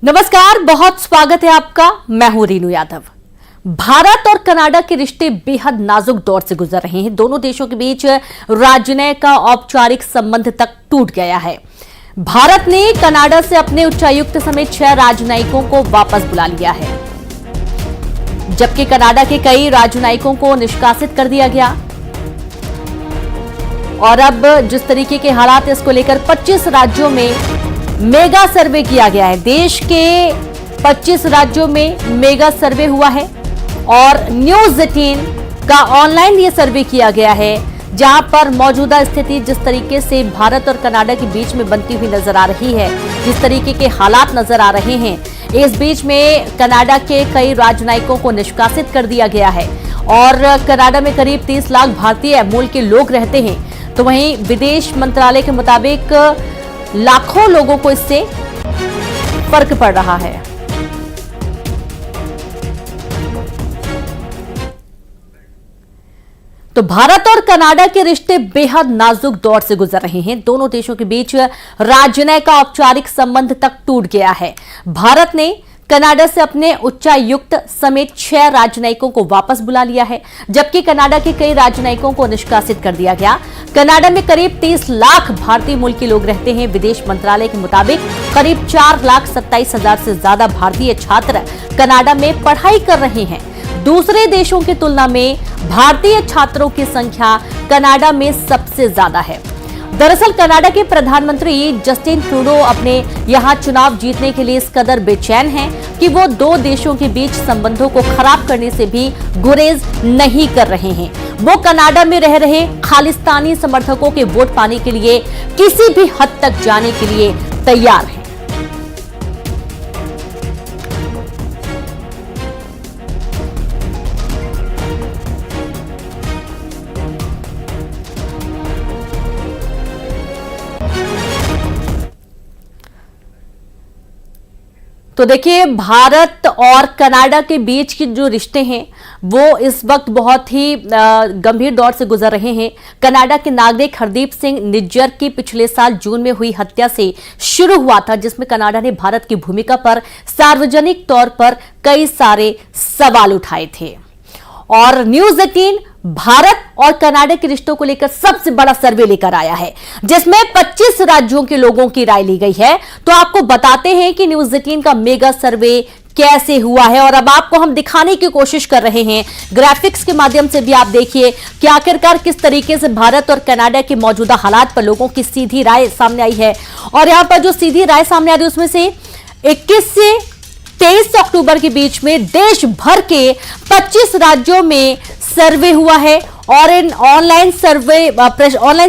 नमस्कार, बहुत स्वागत है आपका। मैं हूं रीनू यादव। भारत और कनाडा के रिश्ते बेहद नाजुक दौर से गुजर रहे हैं। दोनों देशों के बीच राजनय का औपचारिक संबंध तक टूट गया है। भारत ने कनाडा से अपने उच्चायुक्त समेत 6 राजनयिकों को वापस बुला लिया है, जबकि कनाडा के कई राजनयिकों को निष्कासित कर दिया गया। और अब जिस तरीके के हालात है, इसको लेकर 25 राज्यों में मेगा सर्वे किया गया है। देश के 25 राज्यों में मेगा सर्वे हुआ है और न्यूज 18 का ऑनलाइन ये सर्वे किया गया है, जहां पर मौजूदा स्थिति जिस तरीके से भारत और कनाडा के बीच में बनती हुई नजर आ रही है, जिस तरीके के हालात नजर आ रहे हैं, इस बीच में कनाडा के कई राजनयिकों को निष्कासित कर दिया गया है। और कनाडा में करीब 30 लाख भारतीय मूल के लोग रहते हैं, तो वहीं विदेश मंत्रालय के मुताबिक लाखों लोगों को इससे फर्क पड़ रहा है। तो भारत और कनाडा के रिश्ते बेहद नाजुक दौर से गुजर रहे हैं। दोनों देशों के बीच राजनय का औपचारिक संबंध तक टूट गया है। भारत ने कनाडा से अपने उच्चायुक्त समेत 6 राजनयिकों को वापस बुला लिया है, जबकि कनाडा के कई राजनयिकों को निष्कासित कर दिया गया। कनाडा में करीब 30 लाख भारतीय मूल के लोग रहते हैं। विदेश मंत्रालय के मुताबिक करीब 4,27,000 से ज्यादा भारतीय छात्र कनाडा में पढ़ाई कर रहे हैं। दूसरे देशों की तुलना में भारतीय छात्रों की संख्या कनाडा में सबसे ज्यादा है। दरअसल कनाडा के प्रधानमंत्री जस्टिन ट्रूडो अपने यहां चुनाव जीतने के लिए इस कदर बेचैन हैं कि वो दो देशों के बीच संबंधों को खराब करने से भी गुरेज नहीं कर रहे हैं। वो कनाडा में रह रहे खालिस्तानी समर्थकों के वोट पाने के लिए किसी भी हद तक जाने के लिए तैयार हैं। तो देखिए, भारत और कनाडा के बीच के जो रिश्ते हैं वो इस वक्त बहुत ही गंभीर दौर से गुजर रहे हैं। कनाडा के नागरिक हरदीप सिंह निज्जर की पिछले साल जून में हुई हत्या से शुरू हुआ था, जिसमें कनाडा ने भारत की भूमिका पर सार्वजनिक तौर पर कई सारे सवाल उठाए थे। और न्यूज 18 भारत और कनाडा के रिश्तों को लेकर सबसे बड़ा सर्वे लेकर आया है, जिसमें 25 राज्यों के लोगों की राय ली गई है। तो आपको बताते हैं कि न्यूज 18 का मेगा सर्वे कैसे हुआ है, और अब आपको हम दिखाने की कोशिश कर रहे हैं ग्राफिक्स के माध्यम से भी। आप देखिए कि आखिरकार किस तरीके से भारत और कनाडा के मौजूदा हालात पर लोगों की सीधी राय सामने आई है। और यहां पर जो सीधी राय सामने आ रही है, उसमें से 21 से 23 अक्टूबर के बीच में देश भर के 25 राज्यों में सर्वे हुआ है। और इन ऑनलाइन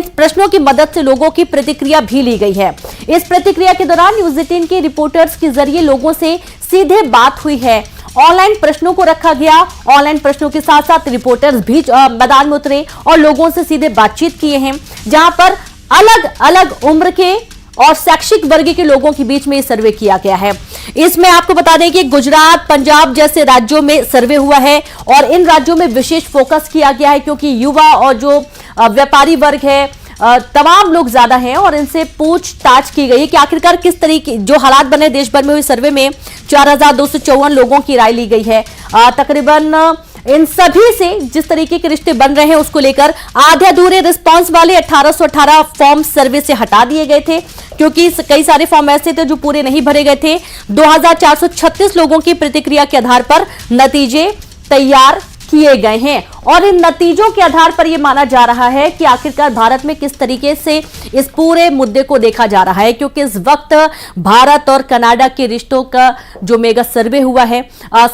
प्रश्नों की मदद से लोगों की प्रतिक्रिया भी ली गई है। इस प्रतिक्रिया के दौरान न्यूज 18 के रिपोर्टर्स के जरिए लोगों से सीधे बात हुई है। ऑनलाइन प्रश्नों को रखा गया। ऑनलाइन प्रश्नों के साथ साथ रिपोर्टर्स भी मैदान में उतरे और लोगों से सीधे बातचीत किए हैं, जहां पर अलग अलग उम्र के और शैक्षिक वर्ग के लोगों के बीच में सर्वे किया गया है। इसमें आपको बता दें कि गुजरात, पंजाब जैसे राज्यों में सर्वे हुआ है और इन राज्यों में विशेष फोकस किया गया है, क्योंकि युवा और जो व्यापारी वर्ग है, तमाम लोग ज्यादा हैं और इनसे पूछताछ की गई कि आखिरकार किस तरीके जो हालात बने देश भर में हुई सर्वे में 4,254 लोगों की राय ली गई है। तकरीबन इन सभी से जिस तरीके के रिश्ते बन रहे हैं उसको लेकर आधे अधूरे रिस्पांस वाले 1818 फॉर्म सर्वे से हटा दिए गए थे, क्योंकि कई सारे फॉर्म ऐसे थे जो पूरे नहीं भरे गए थे। 2436 लोगों की प्रतिक्रिया के आधार पर नतीजे तैयार किए गए हैं और इन नतीजों के आधार पर यह माना जा रहा है कि आखिरकार भारत में किस तरीके से इस पूरे मुद्दे को देखा जा रहा है। क्योंकि इस वक्त भारत और कनाडा के रिश्तों का जो मेगा सर्वे हुआ है,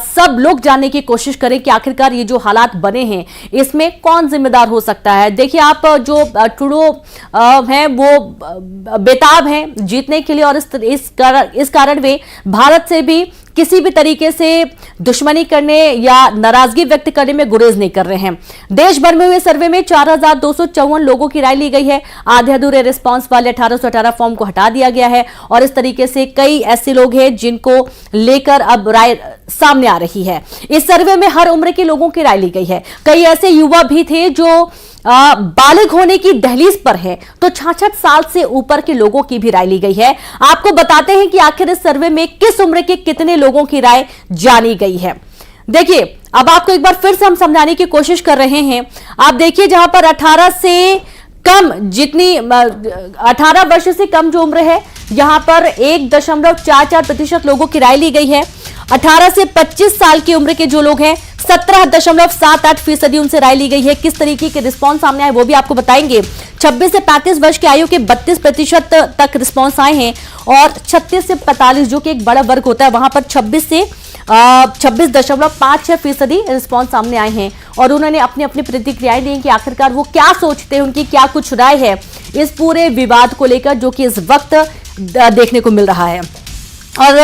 सब लोग जानने की कोशिश करें कि आखिरकार ये जो हालात बने हैं इसमें कौन जिम्मेदार हो सकता है। देखिए, आप जो ट्रूडो हैं वो बेताब हैं जीतने के लिए और इस कारण वे भारत से भी किसी भी तरीके से दुश्मनी करने या नाराजगी व्यक्त करने में गुरेज नहीं कर रहे हैं। देश भर में हुए सर्वे में 4,254 लोगों की राय ली गई है। आधे अधूरे रिस्पांस वाले 1818 फॉर्म को हटा दिया गया है और इस तरीके से कई ऐसे लोग हैं जिनको लेकर अब राय सामने आ रही है। इस सर्वे में हर उम्र के लोगों की राय ली गई है। कई ऐसे युवा भी थे जो बालिग होने की दहलीज पर है, तो 66 साल से ऊपर के लोगों की भी राय ली गई है। आपको बताते हैं कि आखिर इस सर्वे में किस उम्र के कितने लोगों की राय जानी गई है। देखिए, अब आपको एक बार फिर से हम समझाने की कोशिश कर रहे हैं। आप देखिए, जहां पर 18 से कम, जितनी 18 वर्ष से कम जो उम्र है, यहां पर 1.44% लोगों की राय ली गई है। 18 से 25 साल की उम्र के जो लोग हैं, 17.78% उनसे राय ली गई है। किस तरीके के रिस्पॉन्स सामने आए वो भी आपको बताएंगे। 26 से 35 वर्ष की आयु के 32% तक रिस्पॉन्स आए हैं, और 36 से 45 जो कि एक बड़ा वर्ग होता है, वहां पर 26.56% रिस्पॉन्स सामने आए हैं, और उन्होंने अपनी अपनी प्रतिक्रियाएं दी कि आखिरकार वो क्या सोचते हैं, उनकी क्या कुछ राय है इस पूरे विवाद को लेकर जो कि इस वक्त देखने को मिल रहा है। और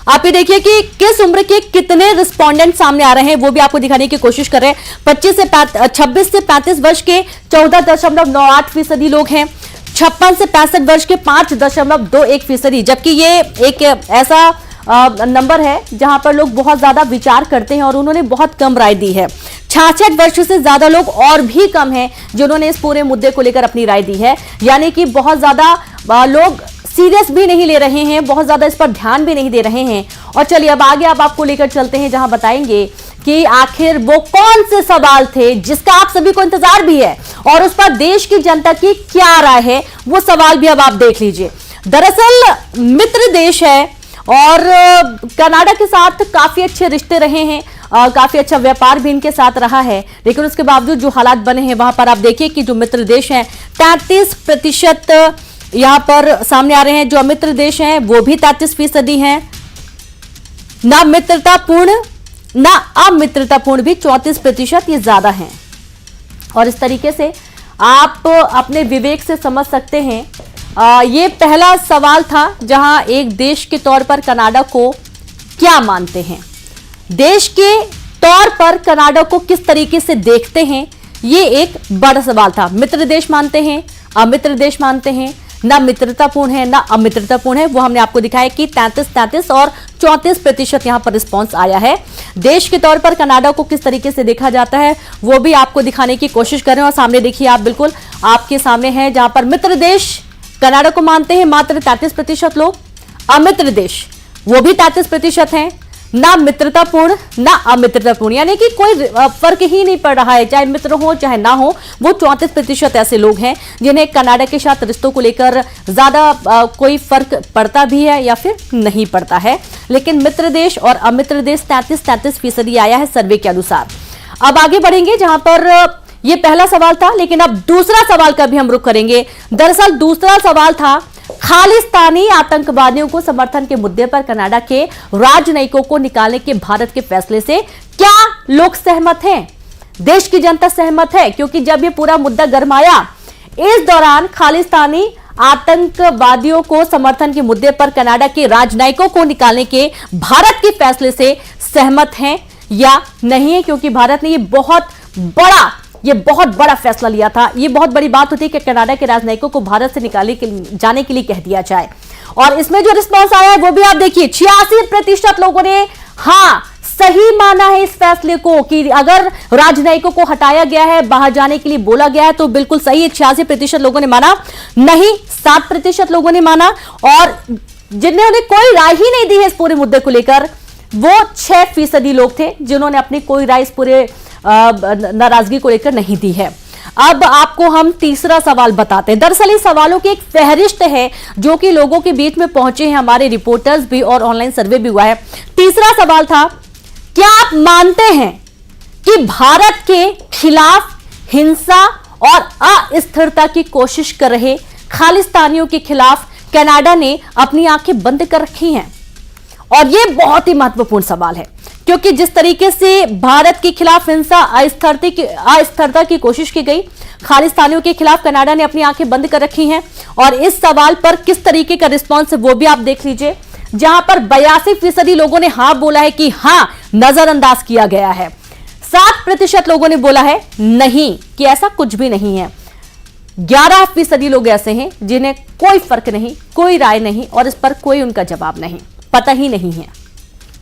आप ये देखिए कि किस उम्र के कितने रिस्पोंडेंट सामने आ रहे हैं, वो भी आपको दिखाने की कोशिश कर रहे हैं। 26 से 35 वर्ष के 14.98% लोग हैं। 56 से 65 वर्ष के 5.21%, जबकि ये एक ऐसा नंबर है जहां पर लोग बहुत ज्यादा विचार करते हैं और उन्होंने बहुत कम राय दी है। 66 वर्ष से ज्यादा लोग और भी कम हैं जिन्होंने इस पूरे मुद्दे को लेकर अपनी राय दी है, यानी कि बहुत ज्यादा लोग सीरियस भी नहीं ले रहे हैं, बहुत ज्यादा इस पर ध्यान भी नहीं दे रहे हैं। और चलिए अब आगे अब आपको लेकर चलते हैं, जहां बताएंगे कि आखिर वो कौन से सवाल थे जिसका आप सभी को इंतजार भी है और उस पर देश की जनता की क्या राय है, वो सवाल भी अब आप देख लीजिए। दरअसल मित्र देश है और कनाडा के साथ काफी अच्छे रिश्ते रहे हैं, काफी अच्छा व्यापार भी इनके साथ रहा है, लेकिन उसके बावजूद जो हालात बने हैं वहां पर आप देखिए कि जो मित्र देश हैं 33% यहां पर सामने आ रहे हैं। जो अमित्र देश हैं वो भी 33% हैं। ना मित्रतापूर्ण ना अमित्रतापूर्ण भी 34%, ये ज्यादा हैं। और इस तरीके से आप अपने विवेक से समझ सकते हैं। ये पहला सवाल था जहां एक देश के तौर पर कनाडा को क्या मानते हैं, देश के तौर पर कनाडा को किस तरीके से देखते हैं, ये एक बड़ा सवाल था। मित्र देश मानते हैं, अमित्र देश मानते हैं, ना मित्रतापूर्ण है ना अमित्रतापूर्ण है, वो हमने आपको दिखाया कि 33 और 34% यहां पर रिस्पांस आया है। देश के तौर पर कनाडा को किस तरीके से देखा जाता है वो भी आपको दिखाने की कोशिश कर रहे हैं। और सामने देखिए आप, बिल्कुल आपके सामने है, जहां पर मित्र देश कनाडा को मानते हैं मात्र 33% लोग, अमित्र देश वो भी 33% हैं, ना मित्रतापूर्ण ना अमित्रतापूर्ण, यानी कि कोई फर्क ही नहीं पड़ रहा है, चाहे मित्र हो चाहे ना हो। वो 34% ऐसे लोग हैं जिन्हें कनाडा के साथ रिश्तों को लेकर ज्यादा कोई फर्क पड़ता भी है या फिर नहीं पड़ता है। लेकिन मित्र देश और अमित्र देश 33% आया है सर्वे के अनुसार। अब आगे बढ़ेंगे, जहां पर ये पहला सवाल था, लेकिन अब दूसरा सवाल का भी हम रुख करेंगे। दरअसल दूसरा सवाल था खालिस्तानी आतंकवादियों को समर्थन के मुद्दे पर कनाडा के राजनयिकों को निकालने के भारत के फैसले से क्या लोग सहमत हैं, देश की जनता सहमत है? क्योंकि जब ये पूरा मुद्दा गरमाया, इस दौरान खालिस्तानी आतंकवादियों को समर्थन के मुद्दे पर कनाडा के राजनयिकों को निकालने के भारत के फैसले से सहमत हैं या नहीं है? क्योंकि भारत ने ये बहुत बड़ा फैसला लिया था। ये बहुत बड़ी बात होती है कि कनाडा के राजनयिकों को भारत से जाने के लिए कह दिया जाए। और इसमें जो रिस्पांस आया है वो भी आप देखिए, 86% लोगों ने हाँ सही माना है इस फैसले को कि अगर राजनयिकों को हटाया गया है, बाहर जाने के लिए बोला गया है तो बिल्कुल सही है। 86% लोगों ने माना, नहीं 7% लोगों ने माना, और जिन्होंने कोई राय ही नहीं दी है इस पूरे मुद्दे को लेकर वो 6% लोग थे जिन्होंने अपनी कोई राय इस पूरे नाराजगी को लेकर नहीं दी है। अब आपको हम तीसरा सवाल बताते हैं। दरअसल इस सवालों की एक फहरिस्त है जो कि लोगों के बीच में पहुंचे हैं, हमारे रिपोर्टर्स भी और ऑनलाइन सर्वे भी हुआ है। तीसरा सवाल था, क्या आप मानते हैं कि भारत के खिलाफ हिंसा और अस्थिरता की कोशिश कर रहे खालिस्तानियों के खिलाफ कनाडा ने अपनी आंखें बंद कर रखी हैं? और यह बहुत ही महत्वपूर्ण सवाल है क्योंकि जिस तरीके से भारत के खिलाफ हिंसा अस्थिरता की कोशिश की गई, खालिस्तानियों के खिलाफ कनाडा ने अपनी आंखें बंद कर रखी हैं। और इस सवाल पर किस तरीके का रिस्पांस है वो भी आप देख लीजिए, जहां पर 82% लोगों ने हां बोला है कि हां नजरअंदाज किया गया है। 7% लोगों ने बोला है नहीं, कि ऐसा कुछ भी नहीं है। 11% लोग ऐसे हैं जिन्हें कोई फर्क नहीं, कोई राय नहीं और इस पर कोई उनका जवाब नहीं, पता ही नहीं है।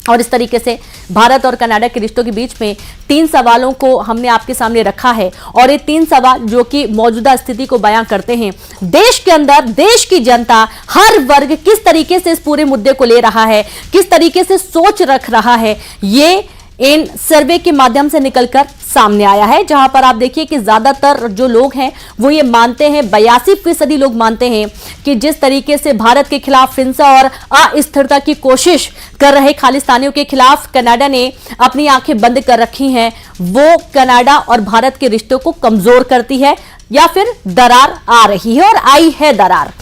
और इस तरीके से भारत और कनाडा के रिश्तों के बीच में 3 सवालों को हमने आपके सामने रखा है और ये 3 सवाल जो कि मौजूदा स्थिति को बयां करते हैं। देश के अंदर देश की जनता, हर वर्ग किस तरीके से इस पूरे मुद्दे को ले रहा है, किस तरीके से सोच रख रहा है, ये इन सर्वे के माध्यम से निकलकर सामने आया है। जहां पर आप देखिए कि ज्यादातर जो लोग हैं वो ये मानते हैं, 82% लोग मानते हैं कि जिस तरीके से भारत के खिलाफ हिंसा और अस्थिरता की कोशिश कर रहे खालिस्तानियों के खिलाफ कनाडा ने अपनी आंखें बंद कर रखी हैं, वो कनाडा और भारत के रिश्तों को कमजोर करती है या फिर दरार आ रही है और आई है दरार।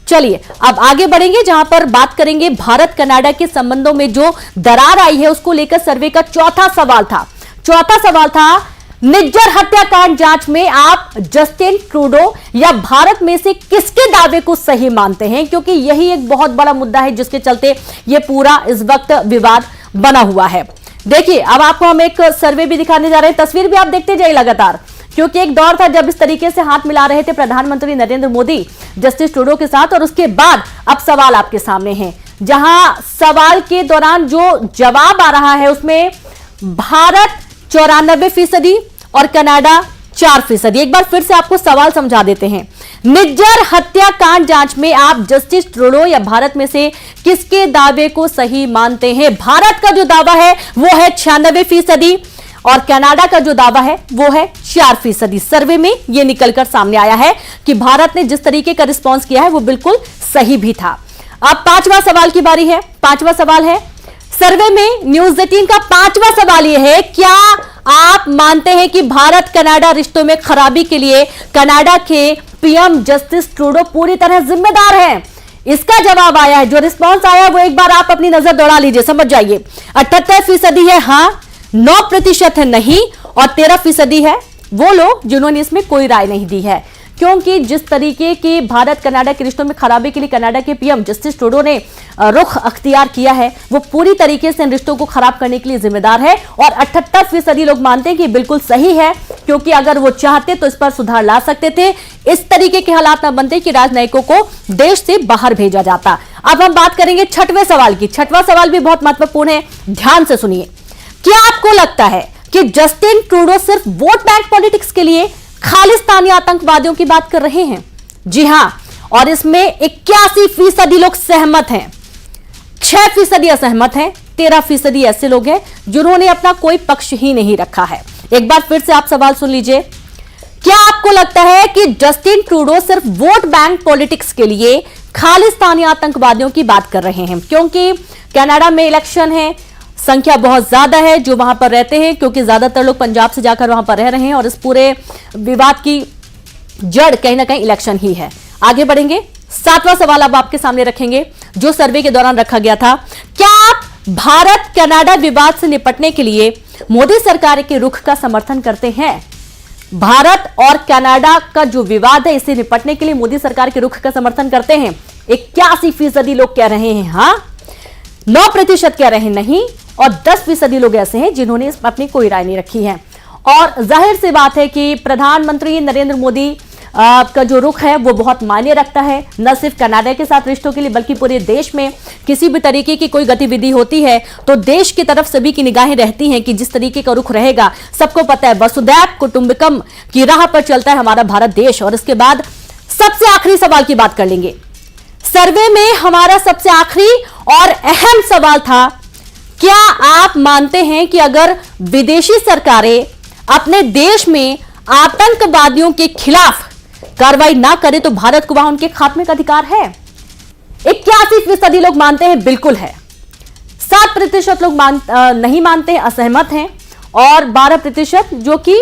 चलिए अब आगे बढ़ेंगे, जहां पर बात करेंगे भारत कनाडा के संबंधों में जो दरार आई है उसको लेकर सर्वे का चौथा सवाल था निज्जर हत्याकांड जांच में आप जस्टिन ट्रूडो या भारत में से किसके दावे को सही मानते हैं, क्योंकि यही एक बहुत बड़ा मुद्दा है जिसके चलते यह पूरा इस वक्त विवाद बना हुआ है। देखिए अब आपको हम एक सर्वे भी दिखाने जा रहे हैं, तस्वीर भी आप देखते जाइए लगातार, क्योंकि एक दौर था जब इस तरीके से हाथ मिला रहे थे प्रधानमंत्री नरेंद्र मोदी जस्टिन ट्रूडो के साथ, और उसके बाद अब सवाल आपके सामने है, जहां सवाल के दौरान जो जवाब आ रहा है उसमें भारत 94% और कनाडा 4%। एक बार फिर से आपको सवाल समझा देते हैं, निज्जर हत्याकांड जांच में आप जस्टिस ट्रूडो या भारत में से किसके दावे को सही मानते हैं। भारत का जो दावा है वो है 96% और कनाडा का जो दावा है वो है 4%। सर्वे में यह निकलकर सामने आया है कि भारत ने जिस तरीके का रिस्पांस किया है वो बिल्कुल सही भी था। अब 5वां सवाल की बारी है। 5वां सवाल है सर्वे में न्यूज 18 का 5वां सवाल यह है, क्या आप मानते हैं कि भारत कनाडा रिश्तों में खराबी के लिए कनाडा के पीएम जस्टिस ट्रूडो पूरी तरह जिम्मेदार हैं। इसका जवाब आया है, जो रिस्पांस आया है वो एक बार आप अपनी नजर दौड़ा लीजिए, समझ जाइए। 78% है हां, 9% है नहीं और 13% है वो लोग जिन्होंने इसमें कोई राय नहीं दी है, क्योंकि जिस तरीके की भारत कनाडा के रिश्तों में खराबी के लिए कनाडा के पीएम जस्टिस ट्रूडो ने रुख अख्तियार किया है वो पूरी तरीके से इन रिश्तों को खराब करने के लिए जिम्मेदार है। और 78% लोग मानते हैं कि बिल्कुल सही है, क्योंकि अगर वो चाहते तो इस पर सुधार ला सकते थे, इस तरीके के हालात न बनते कि राजनयिकों को देश से बाहर भेजा जाता। अब हम बात करेंगे 6वें सवाल की। 6वां सवाल भी बहुत महत्वपूर्ण है, ध्यान से सुनिए। क्या आपको लगता है कि जस्टिन ट्रूडो सिर्फ वोट बैंक पॉलिटिक्स के लिए खालिस्तानी आतंकवादियों की बात कर रहे हैं? जी हां, और इसमें 81% लोग सहमत हैं, 6% असहमत हैं, 13% ऐसे लोग हैं जिन्होंने अपना कोई पक्ष ही नहीं रखा है। एक बार फिर से आप सवाल सुन लीजिए, क्या आपको लगता है कि जस्टिन ट्रूडो सिर्फ वोट बैंक पॉलिटिक्स के लिए खालिस्तानी आतंकवादियों की बात कर रहे हैं? क्योंकि कनाडा में इलेक्शन है, संख्या बहुत ज्यादा है जो वहां पर रहते हैं, क्योंकि ज्यादातर लोग पंजाब से जाकर वहां पर रह रहे हैं और इस पूरे विवाद की जड़ कहीं ना कहीं इलेक्शन ही है। आगे बढ़ेंगे, 7वां सवाल अब आपके सामने रखेंगे जो सर्वे के दौरान रखा गया था। क्या आप भारत कनाडा विवाद से निपटने के लिए मोदी सरकार के रुख का समर्थन करते हैं? भारत और कनाडा का जो विवाद है इससे निपटने के लिए मोदी सरकार के रुख का समर्थन करते हैं। 81% लोग कह रहे हैं हां, 9% कह रहे हैं नहीं और 10% लोग ऐसे हैं जिन्होंने इस पर अपनी कोई राय नहीं रखी है। और जाहिर सी बात है कि प्रधानमंत्री नरेंद्र मोदी का जो रुख है वो बहुत मायने रखता है, न सिर्फ कनाडा के साथ रिश्तों के लिए बल्कि पूरे देश में किसी भी तरीके की कोई गतिविधि होती है तो देश की तरफ सभी की निगाहें रहती हैं कि जिस तरीके का रुख रहेगा। सबको पता है वसुधैव कुटुंबकम की राह पर चलता है हमारा भारत देश। और इसके बाद सबसे आखिरी सवाल की बात कर लेंगे। सर्वे में हमारा सबसे आखिरी और अहम सवाल था, क्या आप मानते हैं कि अगर विदेशी सरकारें अपने देश में आतंकवादियों के खिलाफ कार्रवाई ना करें तो भारत को वहां उनके खात्मे का अधिकार है? 81% लोग मानते हैं बिल्कुल है, 7% लोग नहीं मानते हैं, असहमत हैं, और 12% जो कि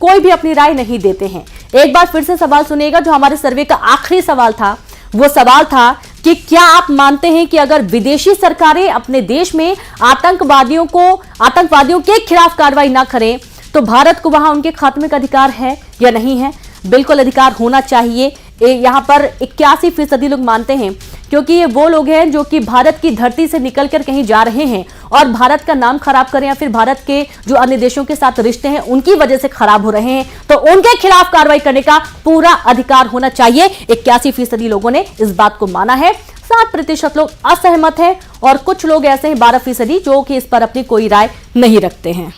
कोई भी अपनी राय नहीं देते हैं। एक बार फिर से सवाल सुनिएगा, जो हमारे सर्वे का आखिरी सवाल था वो सवाल था कि क्या आप मानते हैं कि अगर विदेशी सरकारें अपने देश में आतंकवादियों के खिलाफ कार्रवाई ना करें तो भारत को वहां उनके खात्मे का अधिकार है या नहीं है? बिल्कुल अधिकार होना चाहिए। यहां पर 81% लोग मानते हैं, क्योंकि ये वो लोग हैं जो कि भारत की धरती से निकलकर कहीं जा रहे हैं और भारत का नाम खराब करें या फिर भारत के जो अन्य देशों के साथ रिश्ते हैं उनकी वजह से खराब हो रहे हैं, तो उनके खिलाफ कार्रवाई करने का पूरा अधिकार होना चाहिए। 81% लोगों ने इस बात को माना है। 7% लोग असहमत हैं और कुछ लोग ऐसे हैं 12% जो कि इस पर अपनी कोई राय नहीं रखते हैं।